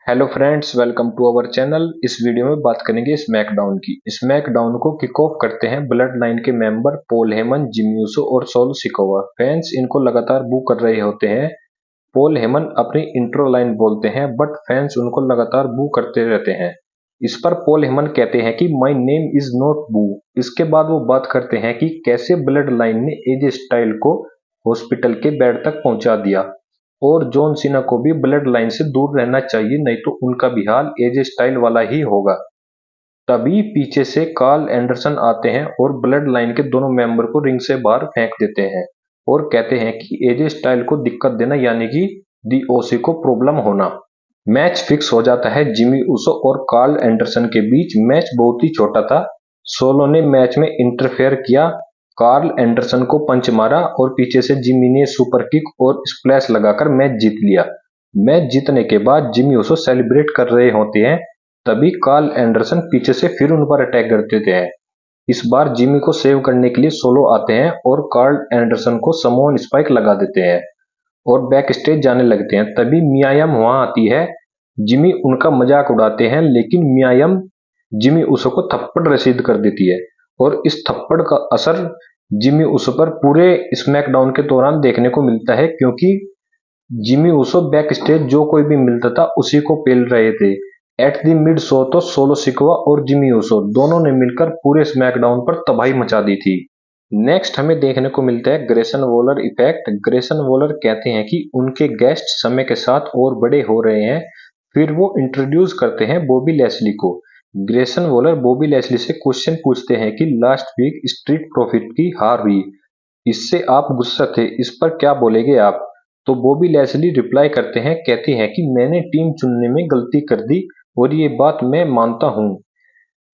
Hello friends, welcome to our channel. इस video में बात करेंगे स्मैकडाउन की। स्मैकडाउन को किक ऑफ करते हैं ब्लड लाइन के member Paul Heyman, Jimmy Uso और सोलो सिकोवा। फैंस इनको लगातार बू कर रहे होते हैं। पॉल हेमन अपनी इंट्रो लाइन बोलते हैं बट फैंस उनको लगातार बू करते रहते हैं। इस पर पॉल हेमन कहते हैं कि माय नेम इज नॉट बू। इसके बाद वो बात करते हैं कि कैसे ब्लड लाइन ने एजे स्टाइल को हॉस्पिटल के बेड तक पहुंचा दिया और जॉन सीना को भी ब्लड लाइन से दूर रहना चाहिए, नहीं तो उनका भी हाल एजे स्टाइल वाला ही होगा। तभी पीछे से कार्ल एंडरसन आते हैं और ब्लड लाइन के दोनों मेंबर को रिंग से बाहर फेंक देते हैं और कहते हैं कि एजे स्टाइल को दिक्कत देना यानी कि दी ओसी को प्रॉब्लम होना। मैच फिक्स हो जाता है जिमी ऊसो और कार्ल एंडरसन के बीच। मैच बहुत ही छोटा था। सोलो ने मैच में इंटरफेयर किया, कार्ल एंडरसन को पंच मारा और पीछे से जिमी ने सुपर किक और स्प्लैश लगाकर मैच जीत लिया। मैच जीतने के बाद जिमी ऊसो सेलिब्रेट कर रहे होते हैं, तभी कार्ल एंडरसन पीछे से फिर उन पर अटैक कर देते हैं। इस बार जिमी को सेव करने के लिए सोलो आते हैं और कार्ल एंडरसन को समोन स्पाइक लगा देते हैं और बैक स्टेज जाने लगते हैं। तभी मियायम वहां आती है। जिमी उनका मजाक उड़ाते हैं लेकिन मियायम जिमी ऊसो को थप्पड़ रसीद कर देती है और इस थप्पड़ का असर जिमी ऊसो पर पूरे स्मैकडाउन के दौरान देखने को मिलता है, क्योंकि जिमी ऊसो बैक स्टेज जो कोई भी मिलता था उसी को पेल रहे थे। एट द मिड शो तो सोलो सिकोवा और जिमी ऊसो दोनों ने मिलकर पूरे स्मैकडाउन पर तबाही मचा दी थी। नेक्स्ट हमें देखने को मिलता है Grayson Waller effect. Grayson Waller कहते हैं कि उनके गेस्ट समय के साथ और बड़े हो रहे हैं। फिर वो इंट्रोड्यूस करते हैं बॉबी लैस्ली को। ग्रेसन वॉलर बॉबी लैस्ली से क्वेश्चन पूछते हैं कि लास्ट वीक स्ट्रीट प्रॉफिट की हार हुई, इससे आप गुस्सा थे, इस पर क्या बोलेंगे आप? तो बॉबी लैस्ली रिप्लाई करते हैं, कहती हैं कि मैंने टीम चुनने में गलती कर दी और ये बात मैं मानता हूँ।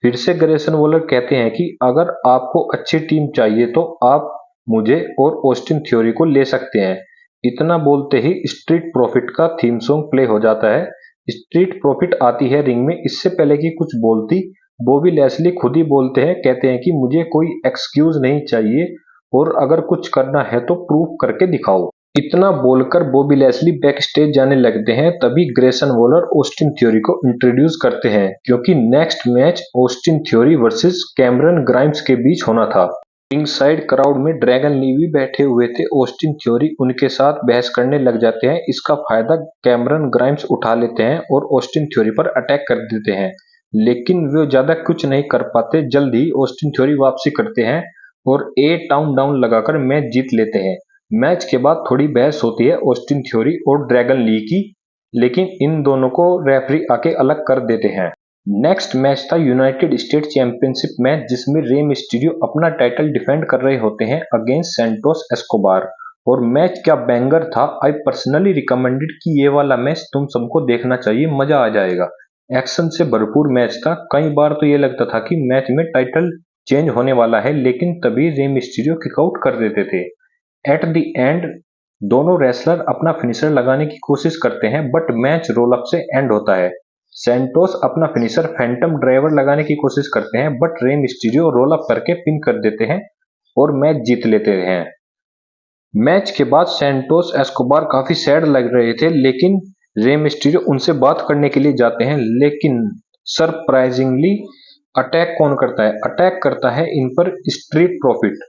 फिर से ग्रेसन वॉलर कहते हैं कि अगर आपको अच्छी टीम चाहिए तो आप मुझे और ऑस्टिन थ्योरी को ले सकते हैं। इतना बोलते ही स्ट्रीट प्रॉफिट का थीम सॉन्ग प्ले हो जाता है। स्ट्रीट प्रॉफिट आती है रिंग में। इससे पहले कि कुछ बोलती, बॉबी लैस्ली खुद ही बोलते हैं, कहते हैं कि मुझे कोई एक्सक्यूज नहीं चाहिए और अगर कुछ करना है तो प्रूफ करके दिखाओ। इतना बोलकर बॉबी लैस्ली बैक स्टेज जाने लगते हैं। तभी ग्रेसन वॉलर ऑस्टिन थ्योरी को इंट्रोड्यूस करते हैं, क्योंकि next match Austin theory versus Cameron Grimes के बीच होना था। रिंग साइड क्राउड में ड्रैगन ली भी बैठे हुए थे। ऑस्टिन थ्योरी उनके साथ बहस करने लग जाते हैं। इसका फायदा कैमरन ग्राइम्स उठा लेते हैं और ऑस्टिन थ्योरी पर अटैक कर देते हैं, लेकिन वे ज्यादा कुछ नहीं कर पाते। जल्द ही ऑस्टिन थ्योरी वापसी करते हैं और ए टाउन डाउन लगाकर मैच जीत लेते हैं। मैच के बाद थोड़ी बहस होती है ऑस्टिन थ्योरी और ड्रैगन ली की, लेकिन इन दोनों को रेफरी आके अलग कर देते हैं। नेक्स्ट मैच था यूनाइटेड स्टेट चैंपियनशिप मैच, जिसमें रे मिस्टीरियो अपना टाइटल डिफेंड कर रहे होते हैं अगेंस्ट सैंटोस एस्कोबार। और मैच क्या बैंगर था। आई पर्सनली रिकमेंडेड कि ये वाला मैच तुम सबको देखना चाहिए, मजा आ जाएगा। एक्शन से भरपूर मैच था। कई बार तो ये लगता था कि मैच में टाइटल चेंज होने वाला है, लेकिन तभी रे मिस्टीरियो किकआउट कर देते थे। एट द एंड दोनों रेसलर अपना फिनिशर लगाने की कोशिश करते हैं बट मैच रोल अप से एंड होता है। सैंटोस अपना फिनिशर फैंटम ड्राइवर लगाने की कोशिश करते हैं but Rey Mysterio roll up करके पिन कर देते हैं और मैच जीत लेते हैं। मैच के बाद सैंटोस एस्कोबार काफी सैड लग रहे थे, लेकिन रे मिस्टीरियो उनसे बात करने के लिए जाते हैं। लेकिन सरप्राइजिंगली अटैक कौन करता है? अटैक करता है इन पर स्ट्रीट प्रॉफिट।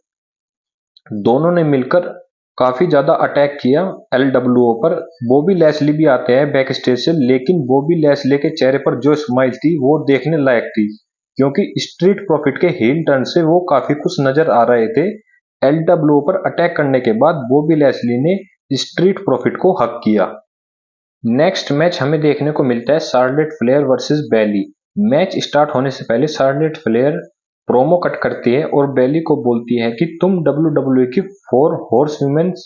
दोनों ने मिलकर काफी ज्यादा अटैक किया एलडब्ल्यूओ पर। बॉबी लैस्ली भी आते हैं बैक स्टेज से, लेकिन बॉबी लैस्ली के चेहरे पर जो स्माइल थी वो देखने लायक थी, क्योंकि स्ट्रीट प्रॉफिट के हील टर्न से वो काफी खुश नजर आ रहे थे। एलडब्ल्यूओ पर अटैक करने के बाद बॉबी लैस्ली ने स्ट्रीट प्रॉफिट को हक किया। नेक्स्ट मैच हमें देखने को मिलता है शार्लेट फ्लेयर वर्सेस बैली। मैच स्टार्ट होने से पहले शार्लेट फ्लेयर प्रोमो कट करती है और बैली को बोलती है कि तुम WWE की 4 हॉर्स वुमेन्स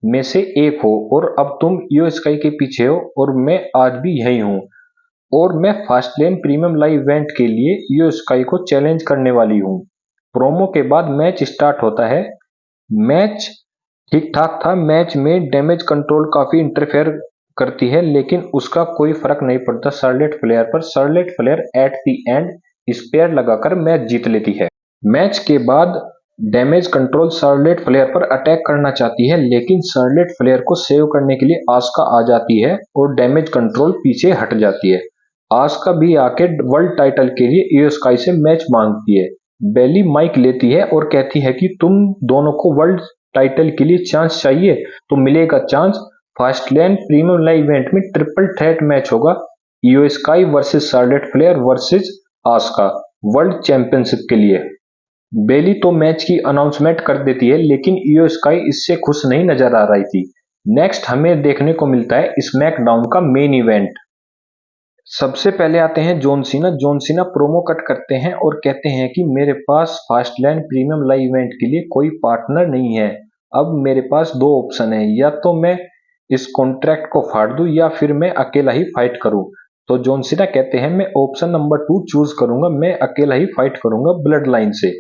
में से एक हो और अब तुम ईओ स्काई के पीछे हो और मैं आज भी यही हूँ और मैं फास्टलेन प्रीमियम लाइव इवेंट के लिए ईओ स्काई को चैलेंज करने वाली हूँ। प्रोमो के बाद मैच स्टार्ट होता है। मैच ठीक ठाक था। मैच में डैमेज कंट्रोल काफी इंटरफेयर करती है, लेकिन उसका कोई फर्क नहीं पड़ता शार्लेट फ्लेयर पर। Charlotte Flair at the end spear लगाकर मैच जीत लेती है। मैच के बाद डैमेज कंट्रोल शार्लेट फ्लेयर पर अटैक करना चाहती है, लेकिन शार्लेट फ्लेयर को सेव करने के लिए आस्का आ जाती है और डैमेज कंट्रोल पीछे हट जाती है। आस्का भी आके वर्ल्ड टाइटल के लिए इयो स्काई से मैच मांगती है। बेली माइक लेती है और कहती है कि तुम दोनों को वर्ल्ड टाइटल के लिए चांस चाहिए तो मिलेगा chance. Fastlane premium live event में ट्रिपल थ्रेट मैच होगा, Iyo Sky versus Charlotte Flair versus Asuka world championship के लिए। बेली तो मैच की अनाउंसमेंट कर देती है, लेकिन इयो स्काई इससे खुश नहीं नजर आ रही थी। नेक्स्ट हमें देखने को मिलता है स्मैकडाउन का मेन इवेंट। सबसे पहले आते हैं John Cena. John Cena promo cut करते हैं और कहते हैं कि मेरे पास फास्टलैंड प्रीमियम लाइव इवेंट के लिए कोई पार्टनर नहीं है। अब मेरे पास दो ऑप्शन है, या तो मैं इस कॉन्ट्रैक्ट को फाड़ दूं या फिर मैं अकेला ही फाइट करूं। तो जॉन सीना कहते हैं मैं ऑप्शन नंबर 2 चूज करूंगा, मैं अकेला ही फाइट करूंगा ब्लड लाइन से।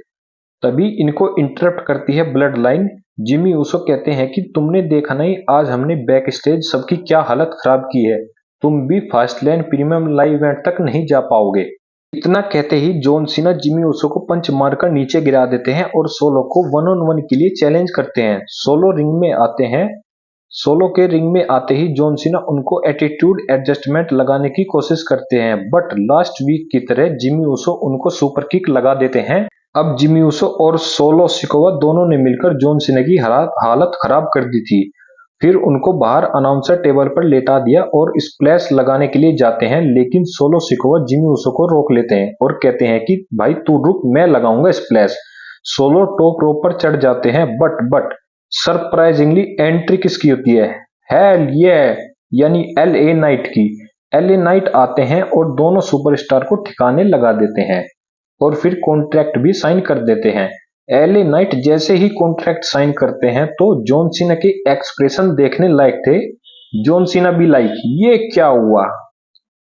तभी इनको इंटरप्ट करती है ब्लड लाइन। जिमी ऊसो कहते हैं कि तुमने देखा नहीं आज हमने बैक स्टेज सबकी क्या हालत खराब की है, तुम भी फास्टलैंड प्रीमियम लाइव इवेंट तक नहीं जा पाओगे। इतना कहते ही जॉन सीना जिमी ऊसो को पंच मारकर नीचे गिरा देते हैं और सोलो को 1-on-1 के लिए चैलेंज करते हैं। सोलो रिंग में आते हैं। सोलो के रिंग में आते ही जॉन सीना उनको एटीट्यूड एडजस्टमेंट लगाने की कोशिश करते हैं, बट लास्ट वीक की तरह जिमी ऊसो उनको सुपर किक लगा देते हैं। अब जिमी ऊसो और सोलो सिकोवा दोनों ने मिलकर जॉन सीना की हालत खराब कर दी थी। फिर उनको बाहर अनाउंसर टेबल पर लेटा दिया और स्प्लैश लगाने के लिए जाते हैं, लेकिन सोलो सिकोवा जिमी ऊसो को रोक लेते हैं और कहते हैं कि भाई तू रुक, मैं लगाऊंगा स्प्लैश। सोलो टॉप रोप पर चढ़ जाते हैं, बट सरप्राइजिंगली एंट्री किसकी होती है? हेल ये यानी एलए नाइट की। एलए नाइट आते हैं और दोनों सुपरस्टार को ठिकाने लगा देते हैं और फिर कॉन्ट्रैक्ट भी साइन कर देते हैं। एलए नाइट जैसे ही कॉन्ट्रैक्ट साइन करते हैं तो जॉन सीना के एक्सप्रेशन देखने लायक थे। जॉन सीना भी लाइक ये क्या हुआ।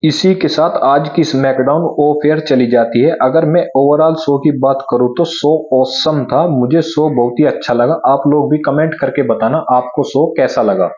इसी के साथ आज की स्मैकडाउन ऑफ एयर चली जाती है। अगर मैं ओवरऑल शो की बात करूं तो शो ऑसम था, मुझे शो बहुत ही अच्छा लगा। आप लोग भी कमेंट करके बताना आपको शो कैसा लगा।